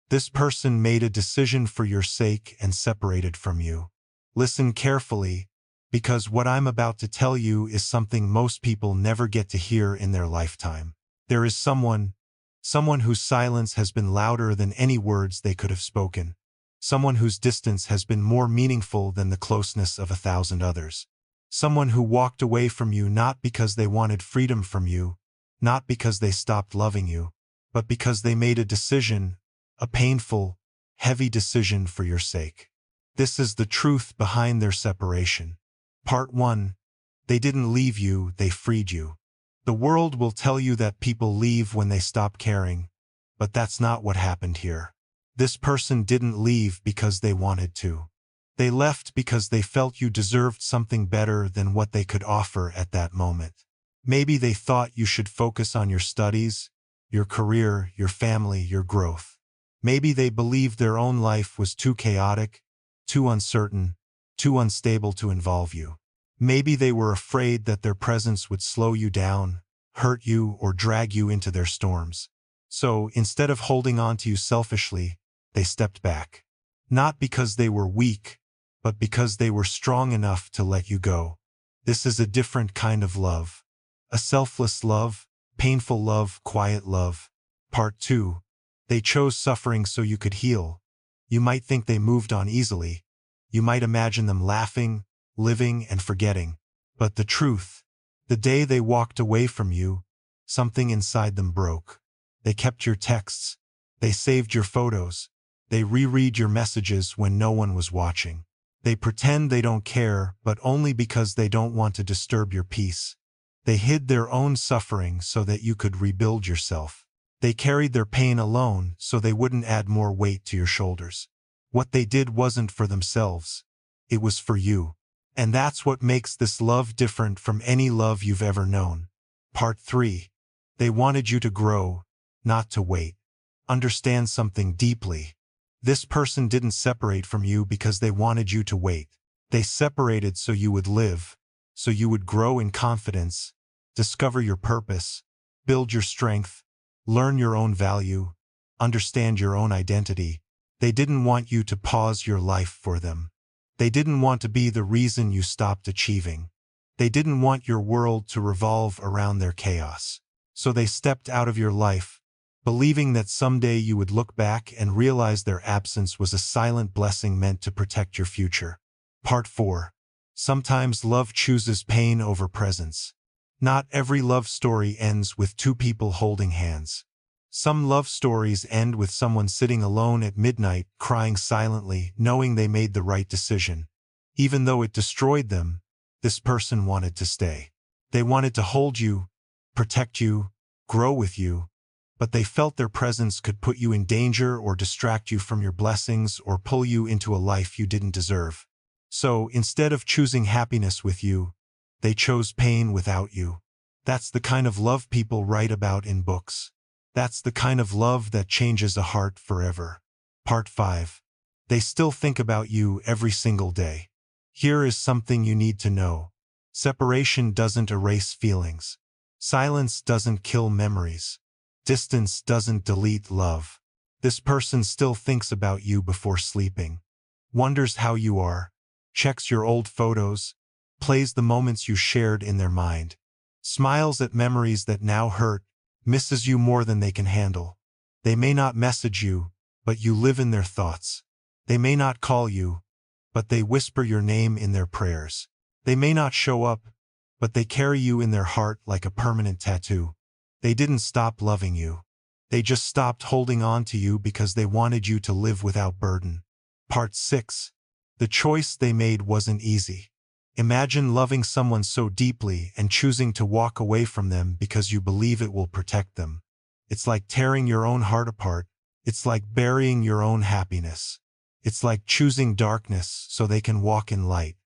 This person made a decision for your sake and separated from you. Listen carefully, because what I'm about to tell you is something most people never get to hear in their lifetime. There is someone whose silence has been louder than any words they could have spoken. Someone whose distance has been more meaningful than the closeness of 1,000 others. Someone who walked away from you not because they wanted freedom from you, not because they stopped loving you, but because they made a decision, a painful, heavy decision for your sake. This is the truth behind their separation. Part 1. They didn't leave you, they freed you. The world will tell you that people leave when they stop caring, but that's not what happened here. This person didn't leave because they wanted to. They left because they felt you deserved something better than what they could offer at that moment. Maybe they thought you should focus on your studies, your career, your family, your growth. Maybe they believed their own life was too chaotic, too uncertain, too unstable to involve you. Maybe they were afraid that their presence would slow you down, hurt you, or drag you into their storms. So, instead of holding on to you selfishly, they stepped back. Not because they were weak, but because they were strong enough to let you go. This is a different kind of love. A selfless love, painful love, quiet love. Part 2. They chose suffering so you could heal. You might think they moved on easily. You might imagine them laughing, living, and forgetting. But the truth, the day they walked away from you, something inside them broke. They kept your texts. They saved your photos. They reread your messages when no one was watching. They pretend they don't care, but only because they don't want to disturb your peace. They hid their own suffering so that you could rebuild yourself. They carried their pain alone so they wouldn't add more weight to your shoulders. What they did wasn't for themselves. It was for you. And that's what makes this love different from any love you've ever known. Part 3. They wanted you to grow, not to wait. Understand something deeply. This person didn't separate from you because they wanted you to wait. They separated so you would live, so you would grow in confidence, discover your purpose, build your strength, learn your own value, understand your own identity. They didn't want you to pause your life for them. They didn't want to be the reason you stopped achieving. They didn't want your world to revolve around their chaos. So they stepped out of your life, believing that someday you would look back and realize their absence was a silent blessing meant to protect your future. Part 4. Sometimes love chooses pain over presence. Not every love story ends with two people holding hands. Some love stories end with someone sitting alone at midnight, crying silently, knowing they made the right decision. Even though it destroyed them, this person wanted to stay. They wanted to hold you, protect you, grow with you, but they felt their presence could put you in danger or distract you from your blessings or pull you into a life you didn't deserve. So, instead of choosing happiness with you, they chose pain without you. That's the kind of love people write about in books. That's the kind of love that changes a heart forever. Part 5. They still think about you every single day. Here is something you need to know. Separation doesn't erase feelings. Silence doesn't kill memories. Distance doesn't delete love. This person still thinks about you before sleeping, wonders how you are, checks your old photos, plays the moments you shared in their mind, smiles at memories that now hurt, misses you more than they can handle. They may not message you, but you live in their thoughts. They may not call you, but they whisper your name in their prayers. They may not show up, but they carry you in their heart like a permanent tattoo. They didn't stop loving you. They just stopped holding on to you because they wanted you to live without burden. Part 6. The choice they made wasn't easy. Imagine loving someone so deeply and choosing to walk away from them because you believe it will protect them. It's like tearing your own heart apart. It's like burying your own happiness. It's like choosing darkness so they can walk in light.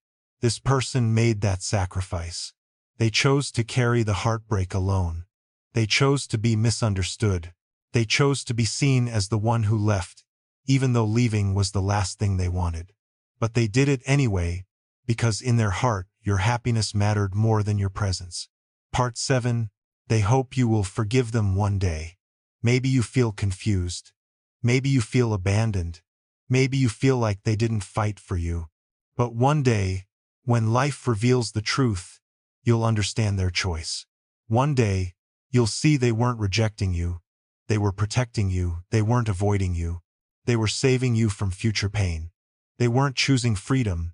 This person made that sacrifice. They chose to carry the heartbreak alone. They chose to be misunderstood. They chose to be seen as the one who left, even though leaving was the last thing they wanted. But they did it anyway, because in their heart, your happiness mattered more than your presence. Part 7. They hope you will forgive them one day. Maybe you feel confused. Maybe you feel abandoned. Maybe you feel like they didn't fight for you. But one day, when life reveals the truth, you'll understand their choice. One day, you'll see they weren't rejecting you. They were protecting you. They weren't avoiding you. They were saving you from future pain. They weren't choosing freedom.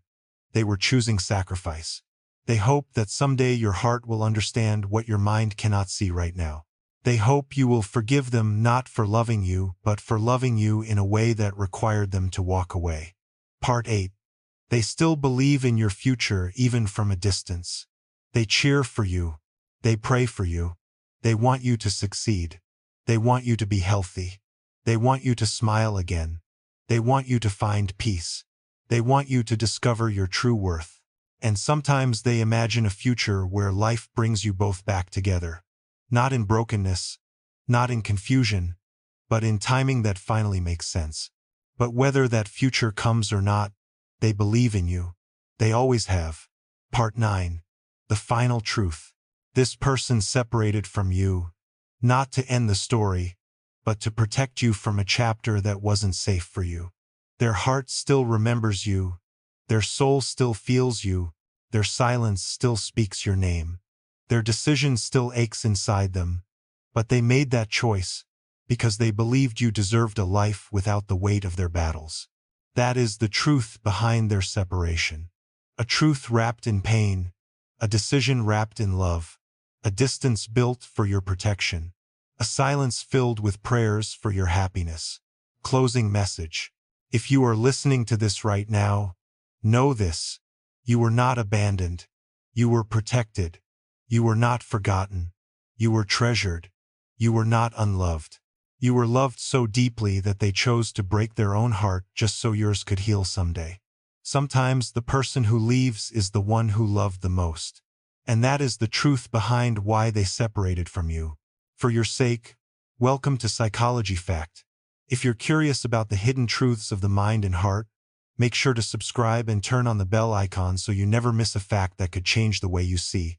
They were choosing sacrifice. They hope that someday your heart will understand what your mind cannot see right now. They hope you will forgive them not for loving you, but for loving you in a way that required them to walk away. Part 8. They still believe in your future even from a distance. They cheer for you. They pray for you. They want you to succeed. They want you to be healthy. They want you to smile again. They want you to find peace. They want you to discover your true worth. And sometimes they imagine a future where life brings you both back together. Not in brokenness, not in confusion, but in timing that finally makes sense. But whether that future comes or not, they believe in you. They always have. Part 9. The final truth. This person separated from you, not to end the story, but to protect you from a chapter that wasn't safe for you. Their heart still remembers you. Their soul still feels you. Their silence still speaks your name. Their decision still aches inside them, but they made that choice because they believed you deserved a life without the weight of their battles. That is the truth behind their separation. A truth wrapped in pain, a decision wrapped in love, a distance built for your protection, a silence filled with prayers for your happiness. Closing message. If you are listening to this right now, know this: you were not abandoned. You were protected. You were not forgotten. You were treasured. You were not unloved. You were loved so deeply that they chose to break their own heart just so yours could heal someday. Sometimes the person who leaves is the one who loved the most. And that is the truth behind why they separated from you. For your sake, welcome to Psychology Fact. If you're curious about the hidden truths of the mind and heart, make sure to subscribe and turn on the bell icon so you never miss a fact that could change the way you see